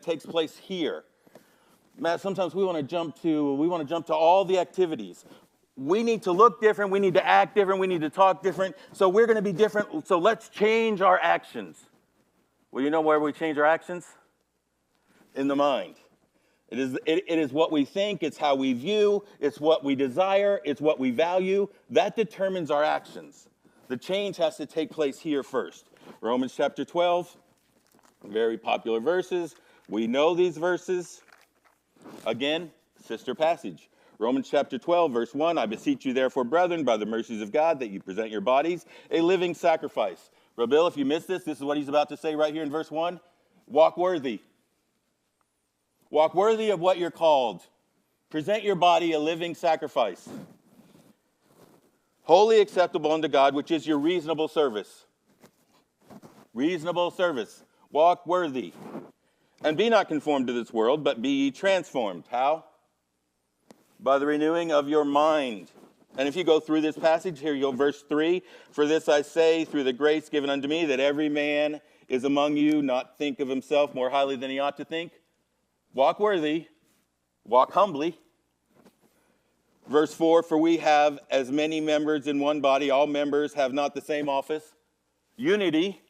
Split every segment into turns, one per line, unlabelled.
takes place here. Matt, sometimes we want to jump to all the activities. We need to look different, we need to act different, we need to talk different. So we're going to be different. So let's change our actions. Well, you know where we change our actions? In the mind. It is what we think, it's how we view, it's what we desire, it's what we value. That determines our actions. The change has to take place here first. Romans chapter 12, very popular verses. We know these verses. Again, sister passage. Romans chapter 12, verse 1, I beseech you therefore, brethren, by the mercies of God, that you present your bodies a living sacrifice. Brother Bill, if you missed this is what he's about to say right here in verse 1. Walk worthy. Walk worthy of what you're called. Present your body a living sacrifice. Wholly acceptable unto God, which is your reasonable service. Reasonable service. Walk worthy. And be not conformed to this world, but be ye transformed. How? By the renewing of your mind. And if you go through this passage, here you go, verse 3. For this I say, through the grace given unto me, that every man is among you, not think of himself more highly than he ought to think. Walk worthy, walk humbly. Verse 4, for we have as many members in one body, all members have not the same office. Unity.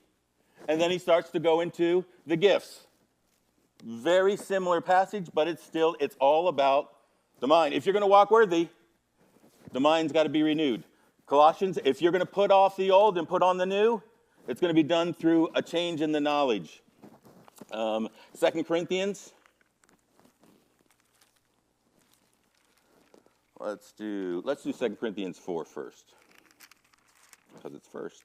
And then he starts to go into the gifts. Very similar passage, but it's all about the mind. If you're going to walk worthy, the mind's got to be renewed. Colossians, if you're going to put off the old and put on the new, it's going to be done through a change in the knowledge. 2 Corinthians. Let's do 2 Corinthians 4 first, because it's first.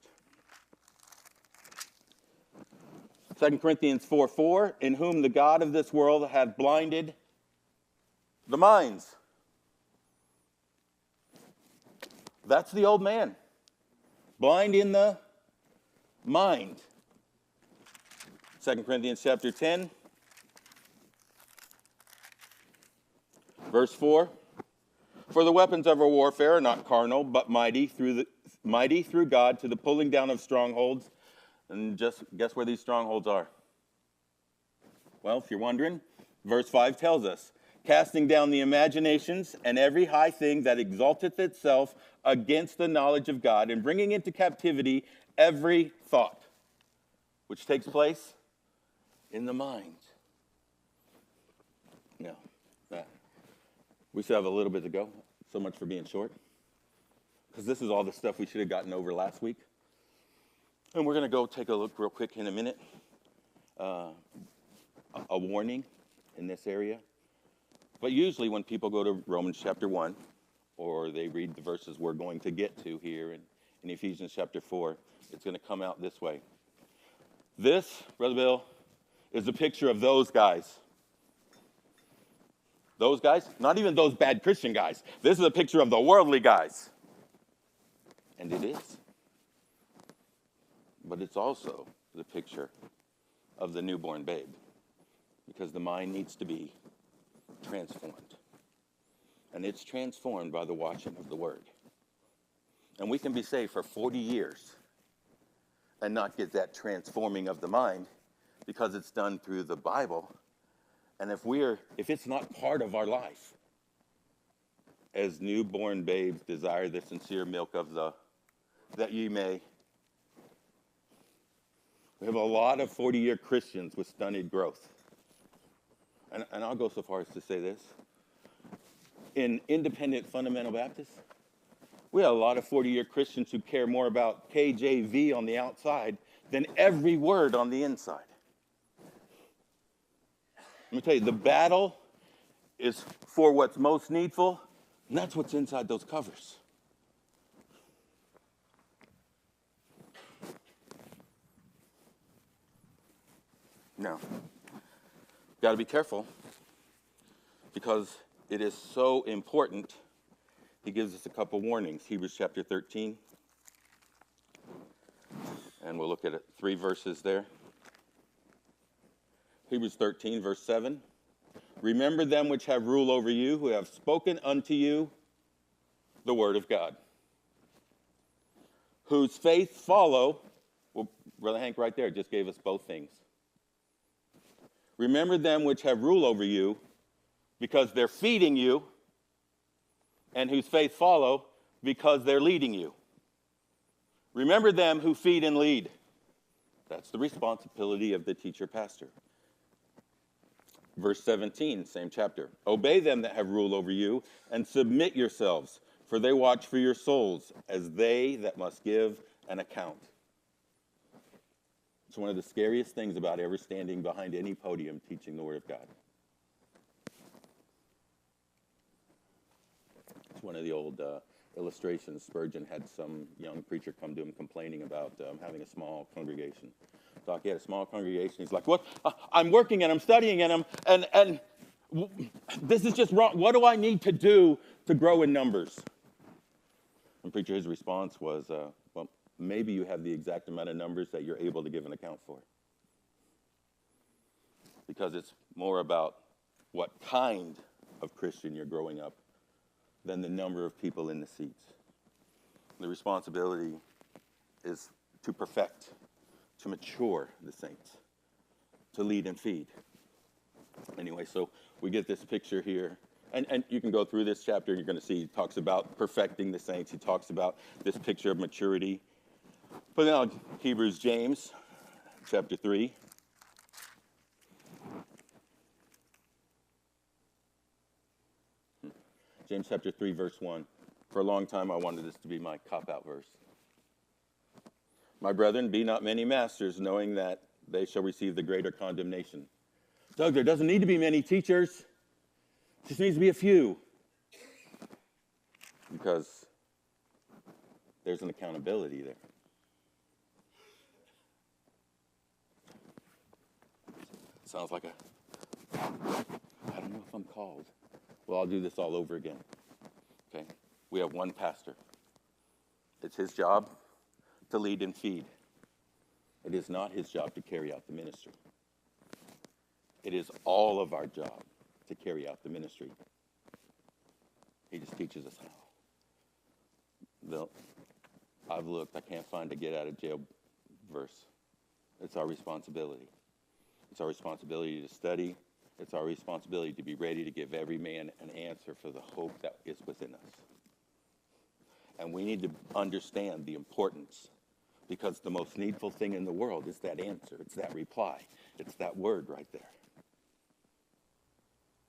2 Corinthians 4:4, in whom the God of this world hath blinded the minds. That's the old man. Blind in the mind. 2 Corinthians chapter 10, verse 4. For the weapons of our warfare are not carnal, but mighty through God to the pulling down of strongholds. And just guess where these strongholds are? Well, if you're wondering, verse 5 tells us, casting down the imaginations and every high thing that exalteth itself against the knowledge of God, and bringing into captivity every thought, which takes place in the mind. Now, we still have a little bit to go. So much for being short. Because this is all the stuff we should have gotten over last week. And we're going to go take a look real quick in a minute. A warning in this area. But usually when people go to Romans chapter 1, or they read the verses we're going to get to here in Ephesians chapter 4, it's going to come out this way. This, Brother Bill, is a picture of those guys. Those guys, not even those bad Christian guys. This is a picture of the worldly guys. And it is. But it's also the picture of the newborn babe. Because the mind needs to be transformed. And it's transformed by the watching of the Word. And we can be saved for 40 years and not get that transforming of the mind because it's done through the Bible. And if it's not part of our life, as newborn babes desire the sincere milk that ye may. We have a lot of 40-year Christians with stunted growth. And I'll go so far as to say this. In independent fundamental Baptists, we have a lot of 40-year Christians who care more about KJV on the outside than every word on the inside. Let me tell you, the battle is for what's most needful, and that's what's inside those covers. Now, got to be careful because it is so important. He gives us a couple warnings. Hebrews chapter 13. And we'll look at 3 verses there. Hebrews 13, verse 7. Remember them which have rule over you, who have spoken unto you the word of God. Whose faith follow. Well, Brother Hank right there just gave us both things. Remember them which have rule over you, because they're feeding you, and whose faith follow, because they're leading you. Remember them who feed and lead. That's the responsibility of the teacher pastor. Verse 17, same chapter. Obey them that have rule over you, and submit yourselves, for they watch for your souls, as they that must give an account. It's one of the scariest things about ever standing behind any podium teaching the Word of God. It's one of the old illustrations. Spurgeon had some young preacher come to him complaining about having a small congregation. So he had a small congregation. He's like, "What? I'm working and I'm studying and this is just wrong. What do I need to do to grow in numbers?" And preacher, his response was, "Well, maybe you have the exact amount of numbers that you're able to give an account for, because it's more about what kind of Christian you're growing up than the number of people in the seats. The responsibility is to perfect, to mature the saints, to lead and feed." Anyway, so we get this picture here. And you can go through this chapter and you're going to see he talks about perfecting the saints. He talks about this picture of maturity. But now Hebrews, James, chapter 3. James chapter 3, verse 1. For a long time, I wanted this to be my cop-out verse. "My brethren, be not many masters, knowing that they shall receive the greater condemnation." Doug, there doesn't need to be many teachers. It just needs to be a few. Because there's an accountability there. Sounds like I don't know if I'm called. Well, I'll do this all over again. Okay? We have one pastor. It's his job to lead and feed. It is not his job to carry out the ministry. It is all of our job to carry out the ministry. He just teaches us how. I've looked, I can't find a get out of jail verse. It's our responsibility. It's our responsibility to study. It's our responsibility to be ready to give every man an answer for the hope that is within us. And we need to understand the importance, because the most needful thing in the world is that answer. It's that reply. It's that word right there.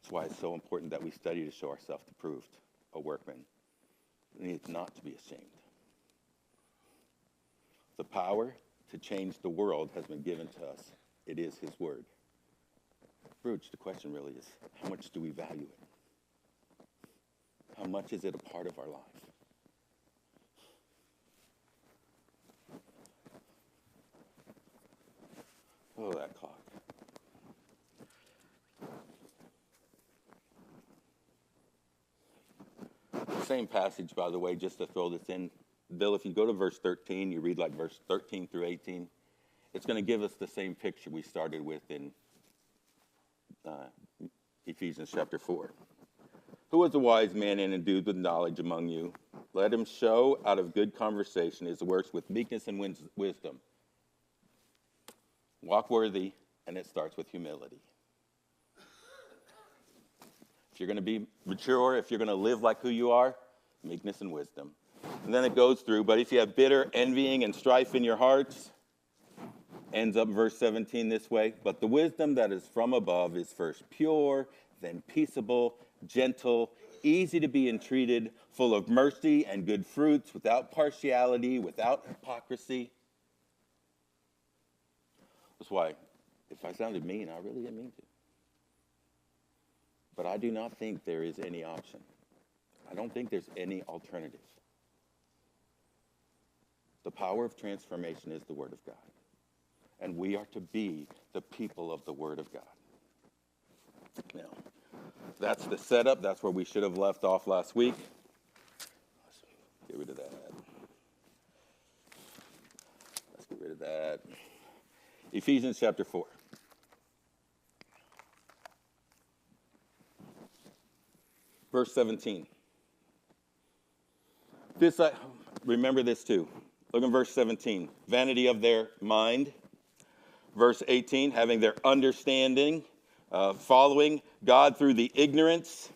That's why it's so important that we study to show ourselves approved, a workman. We need not to be ashamed. The power to change the world has been given to us. It is his word. Bruce, the question really is, how much do we value it? How much is it a part of our life? Oh, that clock. Same passage, by the way, just to throw this in. Bill, if you go to verse 13, you read like verse 13 through 18, it's going to give us the same picture we started with in Ephesians chapter 4. "Who is a wise man and endued with knowledge among you? Let him show out of good conversation his works with meekness and wisdom. Walk worthy," and it starts with humility. If you're going to be mature, if you're going to live like who you are, meekness and wisdom. And then it goes through, "But if you have bitter envying and strife in your hearts," ends up verse 17 this way, "But the wisdom that is from above is first pure, then peaceable, gentle, easy to be entreated, full of mercy and good fruits, without partiality, without hypocrisy." That's why, if I sounded mean, I really didn't mean to. But I do not think there is any option. I don't think there's any alternative. The power of transformation is the Word of God. And we are to be the people of the Word of God. Now, that's the setup. That's where we should have left off last week. Let's get rid of that. Let's get rid of that. Ephesians chapter 4. Verse 17. Remember this too. Look at verse 17. Vanity of their mind. Verse 18, having their understanding following God through the ignorance.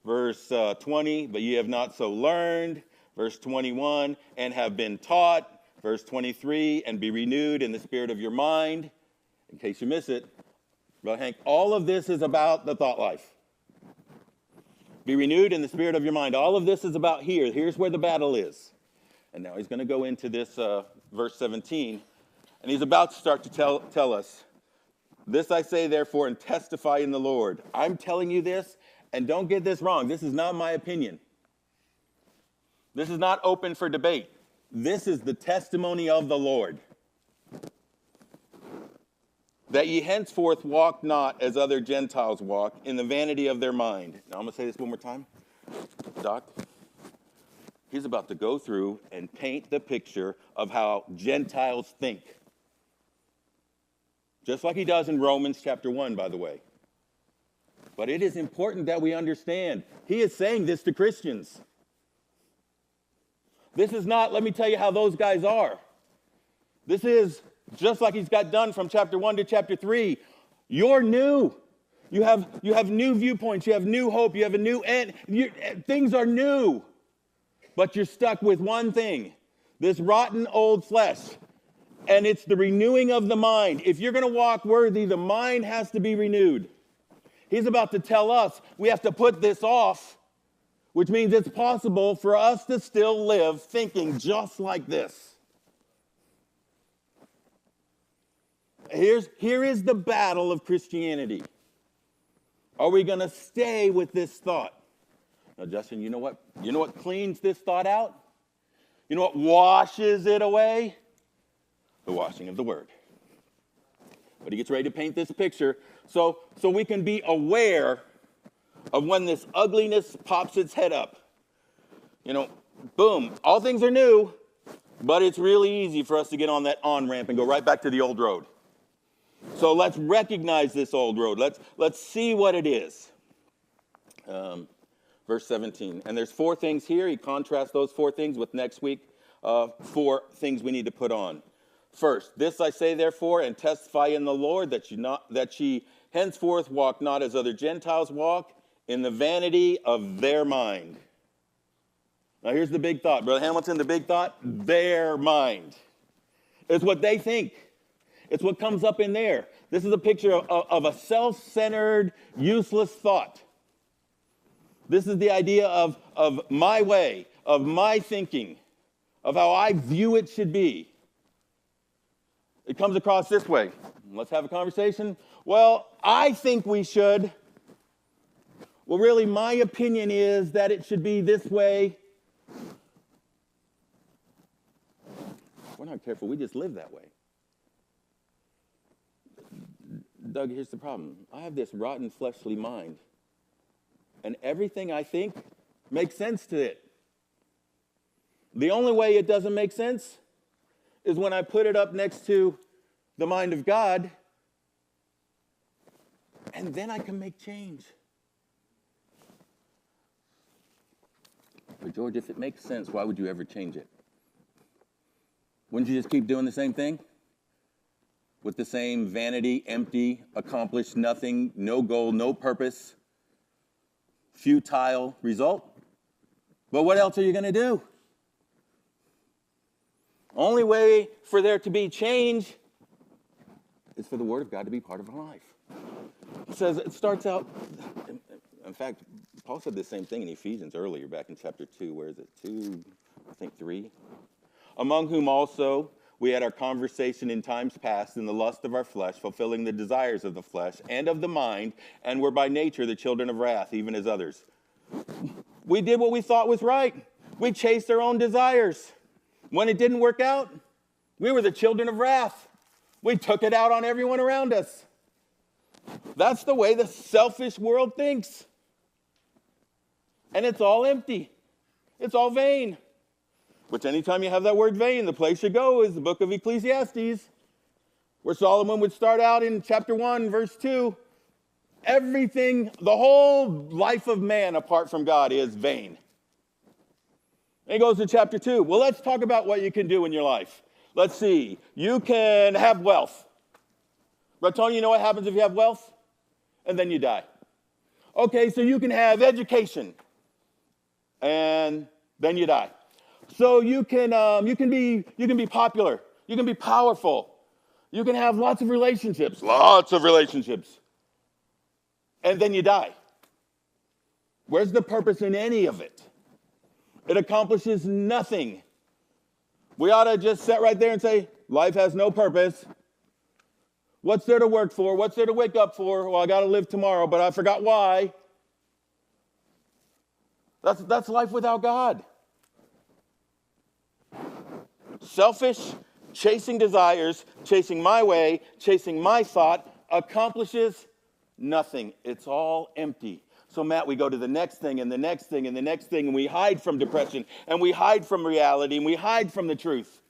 Verse 20, but ye have not so learned. Verse 21, and have been taught. Verse 23, and be renewed in the spirit of your mind. In case you miss it, Brother Hank, all of this is about the thought life. Be renewed in the spirit of your mind. All of this is about here. Here's where the battle is. And now he's going to go into this verse 17. And he's about to start to tell us, this I say therefore and testify in the Lord. I'm telling you this, and don't get this wrong. This is not my opinion. This is not open for debate. This is the testimony of the Lord. That ye henceforth walk not as other Gentiles walk, in the vanity of their mind. Now I'm going to say this one more time. Doc, he's about to go through and paint the picture of how Gentiles think. Just like he does in Romans chapter 1, by the way. But it is important that we understand. He is saying this to Christians. This is not, let me tell you how those guys are. This is just like he's got done from chapter 1 to chapter 3. You're new. You have new viewpoints. You have new hope. You have a new end. Things are new. But you're stuck with one thing. This rotten old flesh. And it's the renewing of the mind. If you're going to walk worthy, the mind has to be renewed. He's about to tell us we have to put this off, which means it's possible for us to still live thinking just like this. Here is the battle of Christianity. Are we going to stay with this thought? Now, Justin, you know what? You know what cleans this thought out? You know what washes it away? The washing of the word. But he gets ready to paint this picture so we can be aware of when this ugliness pops its head up. You know, boom, all things are new, but it's really easy for us to get on that on-ramp and go right back to the old road. So let's recognize this old road. Let's see what it is. Verse 17. And there's 4 things here. He contrasts those 4 things with next week 4 things we need to put on. First, this I say therefore and testify in the Lord that ye henceforth walk not as other Gentiles walk, in the vanity of their mind. Now here's the big thought. Brother Hamilton, the big thought, their mind. It's what they think. It's what comes up in there. This is a picture of a self-centered, useless thought. This is the idea of my way, of my thinking, of how I view it should be. It comes across this way. Let's have a conversation. Well, I think we should. Well, really, my opinion is that it should be this way. We're not careful. We just live that way. Doug, here's the problem. I have this rotten fleshly mind, and everything I think makes sense to it. The only way it doesn't make sense is when I put it up next to the mind of God, and then I can make change. But George, if it makes sense, why would you ever change it? Wouldn't you just keep doing the same thing? With the same vanity, empty, accomplished nothing, no goal, no purpose, futile result? But what else are you going to do? Only way for there to be change is for the Word of God to be part of our life. It says, it starts out, in fact, Paul said the same thing in Ephesians earlier, back in chapter 2. Where is it? 2, I think 3. Among whom also we had our conversation in times past in the lust of our flesh, fulfilling the desires of the flesh and of the mind, and were by nature the children of wrath, even as others. We did what we thought was right. We chased our own desires. When it didn't work out, we were the children of wrath. We took it out on everyone around us. That's the way the selfish world thinks. And it's all empty. It's all vain. Which anytime you have that word vain, the place you go is the book of Ecclesiastes, where Solomon would start out in chapter 1, verse 2. Everything, the whole life of man apart from God is vain. And he goes to chapter 2. Well, let's talk about what you can do in your life. Let's see. You can have wealth. But Tony, you know what happens if you have wealth? and then you die. Okay, so you can have education, and then you die. So you can be popular, you can be powerful, you can have lots of relationships, and then you die. Where's the purpose in any of it? It accomplishes nothing. We ought to just sit right there and say, life has no purpose. What's there to work for? What's there to wake up for? Well, I got to live tomorrow, but I forgot why. That's life without God. Selfish, chasing desires, chasing my way, chasing my thought, accomplishes nothing. It's all empty. So, Matt, we go to the next thing and the next thing and the next thing, and we hide from depression, and we hide from reality, and we hide from the truth.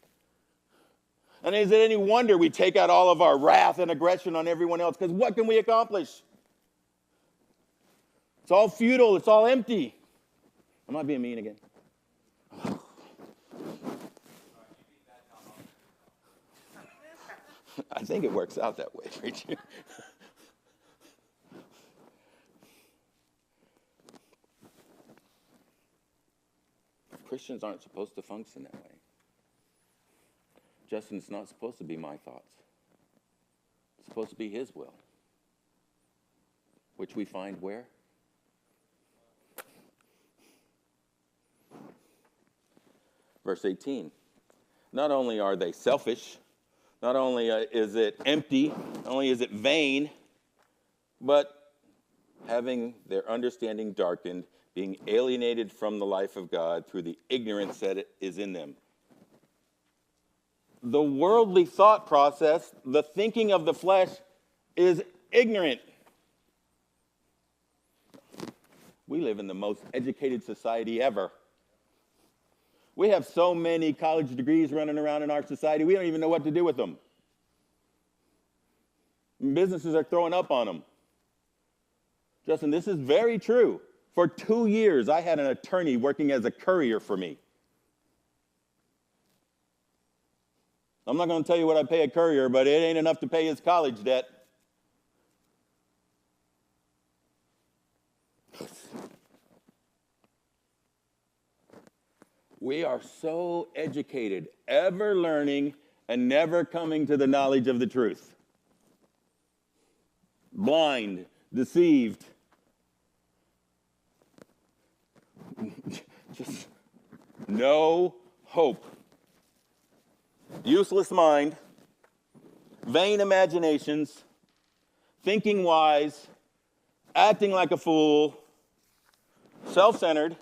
And is it any wonder we take out all of our wrath and aggression on everyone else? Because what can we accomplish? It's all futile. It's all empty. Am I being mean again? I think it works out that way, preacher. Christians aren't supposed to function that way. Justin, it's not supposed to be my thoughts. It's supposed to be his will, which we find where? Verse 18. Not only are they selfish, not only is it empty, not only is it vain, but having their understanding darkened, being alienated from the life of God through the ignorance that is in them. The worldly thought process, the thinking of the flesh, is ignorant. We live in the most educated society ever. We have so many college degrees running around in our society, we don't even know what to do with them. Businesses are throwing up on them. Justin, this is very true. For 2 years, I had an attorney working as a courier for me. I'm not going to tell you what I pay a courier, but it ain't enough to pay his college debt. We are so educated, ever learning, and never coming to the knowledge of the truth. Blind, deceived. Just no hope. Useless mind, vain imaginations, thinking wise, acting like a fool, self-centered,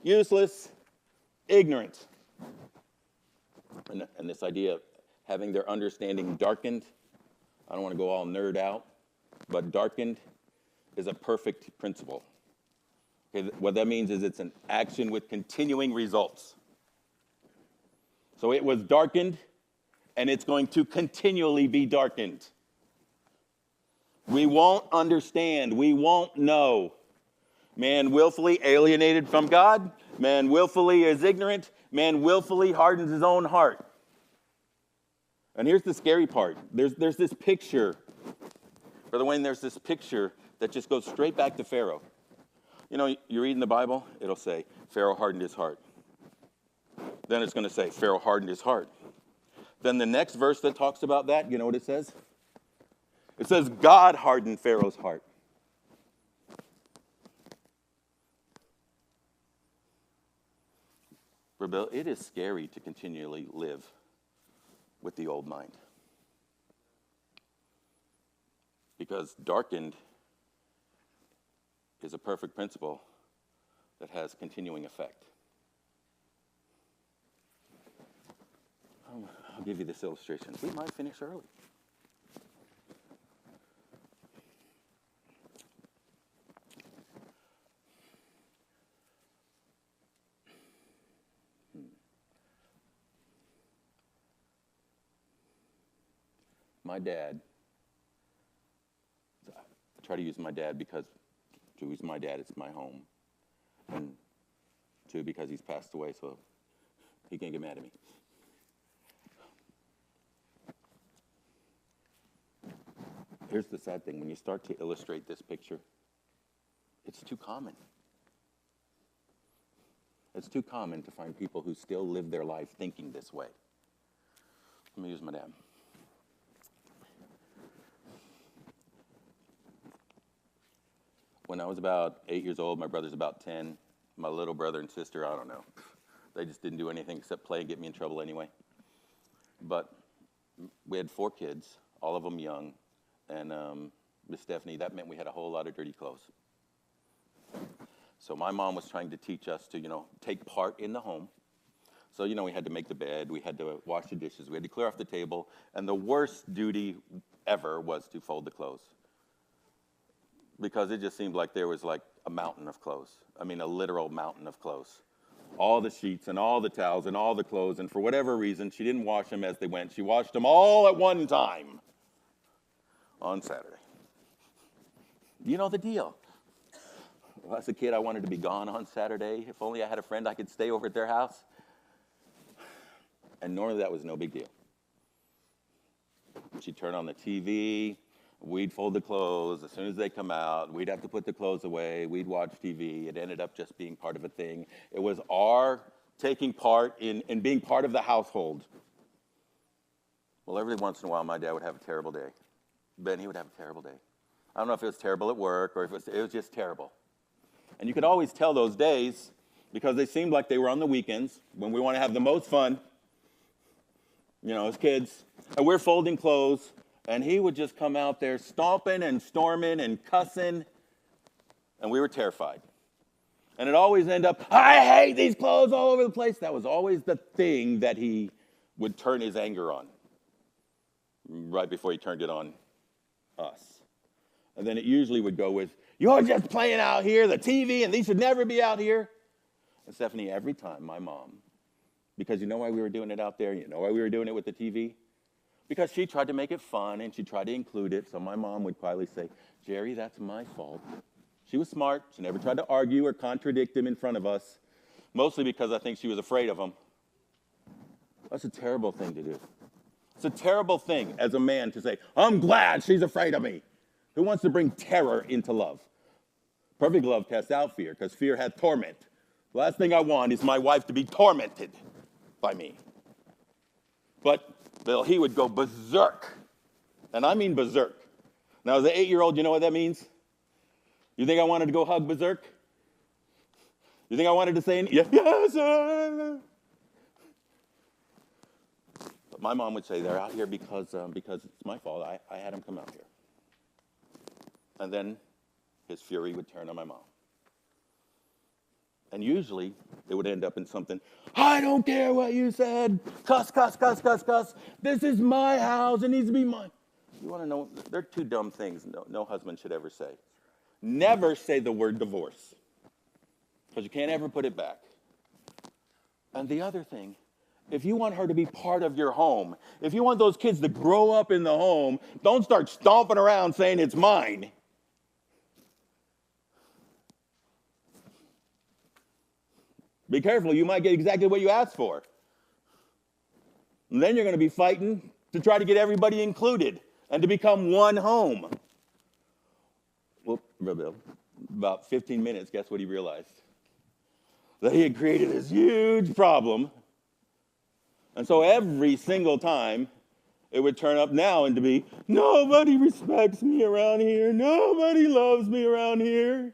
useless, ignorant. And this idea of having their understanding darkened, I don't want to go all nerd out, but darkened is a perfect principle. Okay, what that means is it's an action with continuing results. So it was darkened, and it's going to continually be darkened. We won't understand. We won't know. Man willfully alienated from God. Man willfully is ignorant. Man willfully hardens his own heart. And here's the scary part. There's this picture. Brother Wayne, there's this picture that just goes straight back to Pharaoh. You know, you read in the Bible, it'll say, Pharaoh hardened his heart. Then it's going to say, Pharaoh hardened his heart. Then the next verse that talks about that, you know what it says? It says, God hardened Pharaoh's heart. Rebel, it is scary to continually live with the old mind. Because darkened is a perfect principle that has continuing effect. I'll give you this illustration. We might finish early. My dad, I try to use my dad because to use my dad, it's my home. And two, because he's passed away, so he can't get mad at me. Here's the sad thing. When you start to illustrate this picture, it's too common. It's too common to find people who still live their life thinking this way. Let me use my dad. When I was about 8 years old, my brother's about 10. My little brother and sister, I don't know. They just didn't do anything except play and get me in trouble anyway. But we had 4 kids, all of them young. And Miss Stephanie, that meant we had a whole lot of dirty clothes. So my mom was trying to teach us to, take part in the home. So, we had to make the bed, we had to wash the dishes, we had to clear off the table, and the worst duty ever was to fold the clothes. Because it just seemed like there was like a mountain of clothes. I mean, a literal mountain of clothes. All the sheets and all the towels and all the clothes, and for whatever reason, she didn't wash them as they went. She washed them all at one time on Saturday. You know the deal. Well, as a kid, I wanted to be gone on Saturday. If only I had a friend I could stay over at their house. And normally that was no big deal. She'd turn on the TV. We'd fold the clothes. As soon as they come out, we'd have to put the clothes away. We'd watch TV. It ended up just being part of a thing. It was our taking part in being part of the household. Well, every once in a while, my dad would have a terrible day. Ben, he would have a terrible day. I don't know if it was terrible at work or if it was just terrible. And you could always tell those days because they seemed like they were on the weekends when we want to have the most fun, as kids. And we're folding clothes, and he would just come out there stomping and storming and cussing, and we were terrified. And it always ended up, I hate these clothes all over the place. That was always the thing that he would turn his anger on right before he turned it on us. And then it usually would go with, you're just playing out here, the TV, and these should never be out here. And Stephanie, every time my mom, because you know why we were doing it out there? You know why we were doing it with the TV? Because she tried to make it fun, and she tried to include it. So my mom would quietly say, Jerry, that's my fault. She was smart. She never tried to argue or contradict him in front of us, mostly because I think she was afraid of him. That's a terrible thing to do. It's a terrible thing as a man to say, I'm glad she's afraid of me. Who wants to bring terror into love? Perfect love casts out fear, because fear hath torment. The last thing I want is my wife to be tormented by me. But Bill, he would go berserk. And I mean berserk. Now, as an 8-year-old, you know what that means? You think I wanted to go hug berserk? You think I wanted to say, yes, sir? But my mom would say, they're out here because it's my fault. I had them come out here. And then his fury would turn on my mom. And usually, it would end up in something, I don't care what you said. Cuss, cuss, cuss, cuss, cuss. This is my house. It needs to be mine. You want to know, there are 2 dumb things no husband should ever say. Never say the word divorce, because you can't ever put it back. And the other thing, if you want her to be part of your home, if you want those kids to grow up in the home, don't start stomping around saying it's mine. Be careful, you might get exactly what you asked for. And then you're going to be fighting to try to get everybody included and to become one home. Well, about 15 minutes, guess what he realized? That he had created this huge problem. And so every single time, it would turn up now into be, nobody respects me around here. Nobody loves me around here.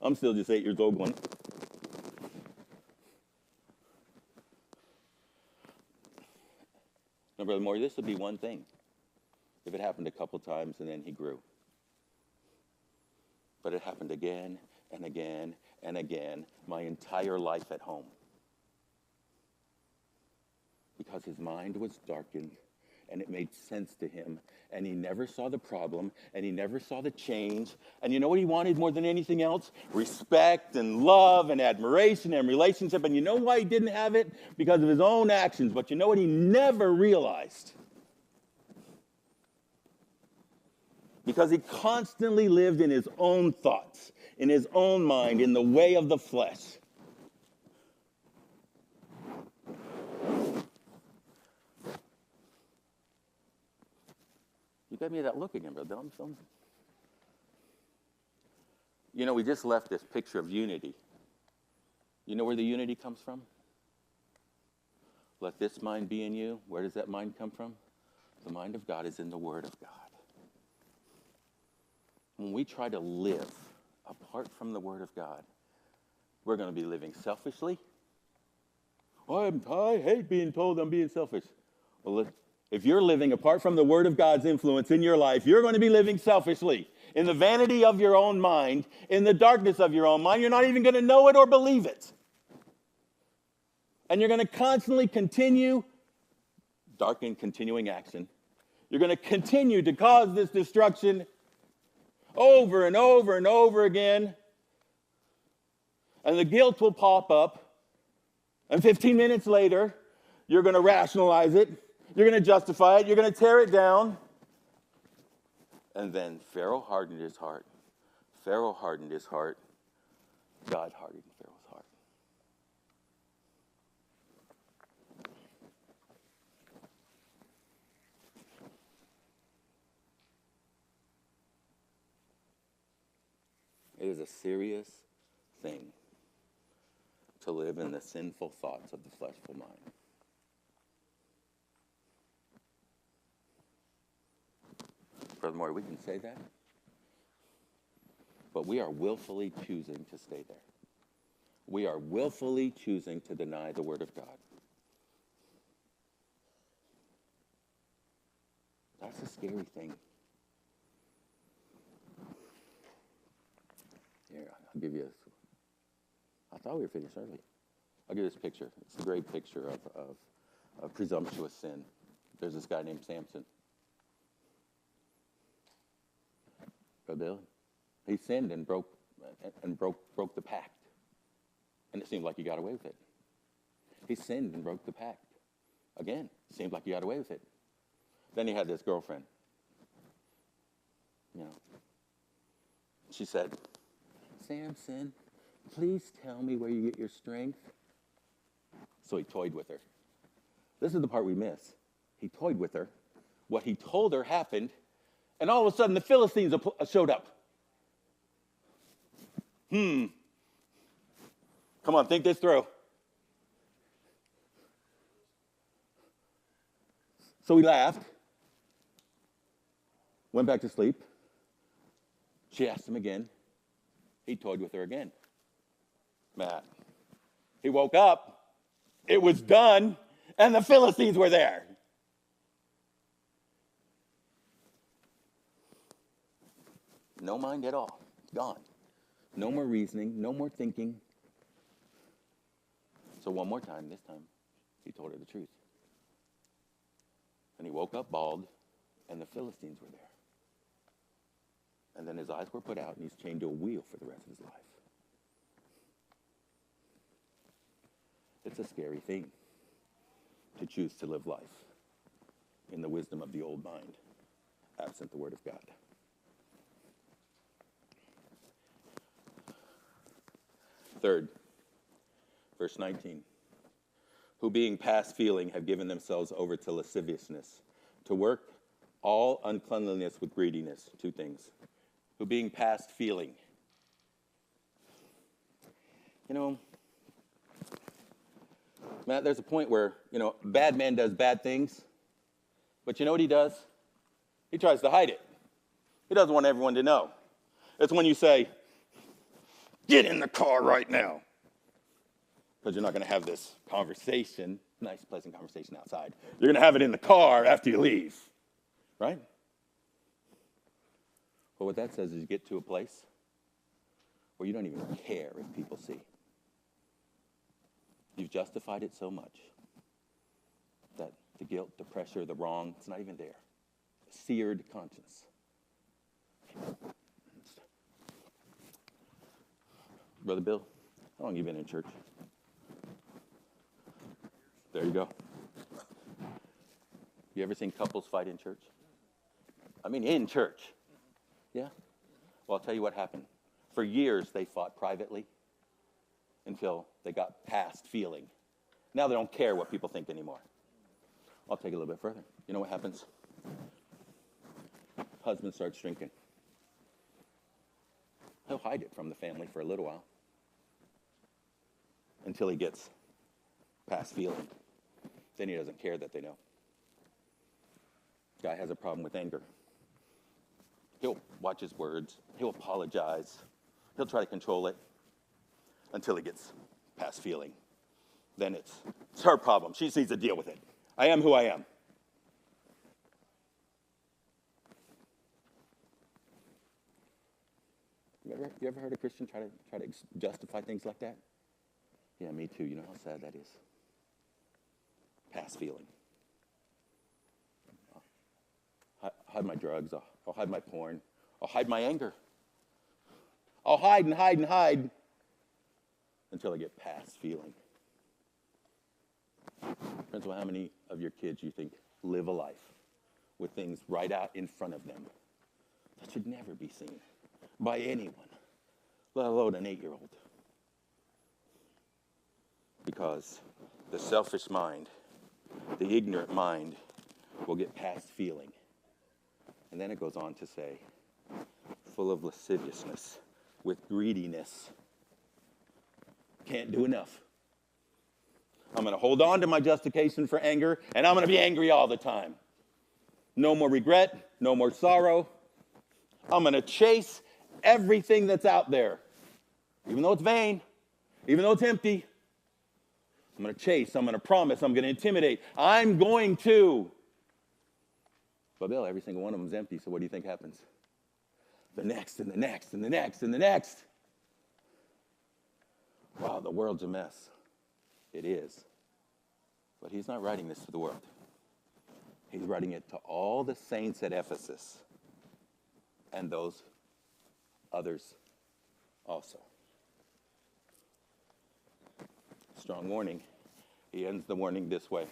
I'm still just 8 years old going, now, Brother Moore, this would be one thing if it happened a couple times and then he grew. But it happened again and again and again my entire life at home. Because his mind was darkened and it made sense to him. And he never saw the problem, and he never saw the change. And you know what he wanted more than anything else? Respect and love and admiration and relationship. And you know why he didn't have it? Because of his own actions. But you know what he never realized? Because he constantly lived in his own thoughts, in his own mind, in the way of the flesh. give me that look again, Brother Bill. You know, we just left this picture of unity. You know where the unity comes from? Let this mind be in you. Where does that mind come from? The mind of God is in the Word of God. When we try to live apart from the Word of God, we're going to be living selfishly. I hate being told I'm being selfish. Well, if you're living apart from the Word of God's influence in your life, you're going to be living selfishly. In the vanity of your own mind, in the darkness of your own mind, you're not even going to know it or believe it. And you're going to constantly continue, dark and continuing action. You're going to continue to cause this destruction over and over and over again. And the guilt will pop up. And 15 minutes later, you're going to rationalize it. You're going to justify it. You're going to tear it down. And then Pharaoh hardened his heart. Pharaoh hardened his heart. God hardened Pharaoh's heart. It is a serious thing to live in the sinful thoughts of the fleshful mind. Brother Morty, we can say that, but we are willfully choosing to stay there. We are willfully choosing to deny the Word of God. That's a scary thing. Here, I'll give you this. I thought we were finished early. I'll give you this picture. It's a great picture of presumptuous sin. There's this guy named Samson. Brother Bill, he sinned and broke the pact. And it seemed like he got away with it. He sinned and broke the pact. Again, it seemed like he got away with it. Then he had this girlfriend. You know. She said, Samson, please tell me where you get your strength. So he toyed with her. This is the part we miss. He toyed with her. What he told her happened, and all of a sudden the Philistines showed up. Come on, think this through. So he laughed, went back to sleep. She asked him again. He toyed with her again. Matt, he woke up, it was done, and the Philistines were there. No mind at all. It's gone. No more reasoning, no more thinking. So one more time, this time, he told her the truth. And he woke up bald, and the Philistines were there. And then his eyes were put out, and he's chained to a wheel for the rest of his life. It's a scary thing to choose to live life in the wisdom of the old mind, absent the Word of God. Third, verse 19. Who being past feeling have given themselves over to lasciviousness, to work all uncleanliness with greediness. Two things. Who being past feeling. You know, Matt, there's a point where, bad man does bad things, but you know what he does? He tries to hide it. He doesn't want everyone to know. It's when you say, get in the car right now. Because you're not going to have this conversation, nice, pleasant conversation outside. You're going to have it in the car after you leave, right? But what that says is you get to a place where you don't even care if people see. You've justified it so much that the guilt, the pressure, the wrong, it's not even there. A seared conscience. Brother Bill, how long have you been in church? There you go. You ever seen couples fight in church? I mean, in church. Yeah? Well, I'll tell you what happened. For years, they fought privately until they got past feeling. Now they don't care what people think anymore. I'll take it a little bit further. You know what happens? husband starts drinking. He'll hide it from the family for a little while until he gets past feeling. Then he doesn't care that they know. Guy has a problem with anger. He'll watch his words. He'll apologize. He'll try to control it until he gets past feeling. Then it's her problem. She needs to deal with it. I am who I am. You ever heard a Christian try to justify things like that? Yeah, me too. You know how sad that is. Past feeling. I'll hide my drugs. I'll hide my porn. I'll hide my anger. I'll hide and hide and hide until I get past feeling. Friends, well, how many of your kids you think live a life with things right out in front of them that should never be seen by anyone, let alone an 8-year-old? Because the selfish mind, the ignorant mind, will get past feeling. And then it goes on to say, full of lasciviousness, with greediness. Can't do enough. I'm going to hold on to my justification for anger, and I'm going to be angry all the time. No more regret, no more sorrow. I'm going to chase everything that's out there. Even though it's vain, even though it's empty. I'm going to chase, I'm going to promise, I'm going to intimidate. I'm going to. But Bill, every single one of them is empty, so what do you think happens? The next, and the next, and the next, and the next. Wow, the world's a mess. It is. But he's not writing this to the world. He's writing it to all the saints at Ephesus and those others also. Strong warning. He ends the warning this way.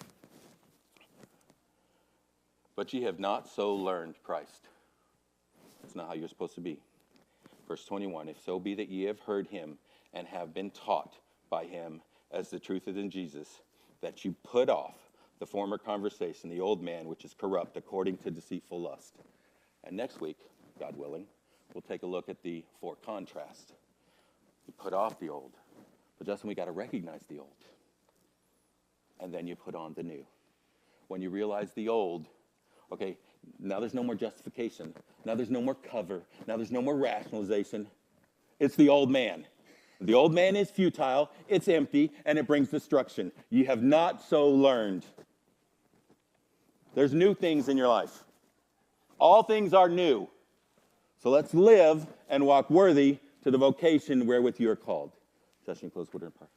But ye have not so learned Christ. That's not how you're supposed to be. Verse 21, if so be that ye have heard him and have been taught by him as the truth is in Jesus, that you put off the former conversation, the old man, which is corrupt according to deceitful lust. And next week, God willing, we'll take a look at the for contrast. You put off the old. But Justin, we got to recognize the old. And then you put on the new. When you realize the old, okay, now there's no more justification. Now there's no more cover. Now there's no more rationalization. It's the old man. The old man is futile, it's empty, and it brings destruction. You have not so learned. There's new things in your life. All things are new. So let's live and walk worthy to the vocation wherewith you are called. Justin, close word in prayer.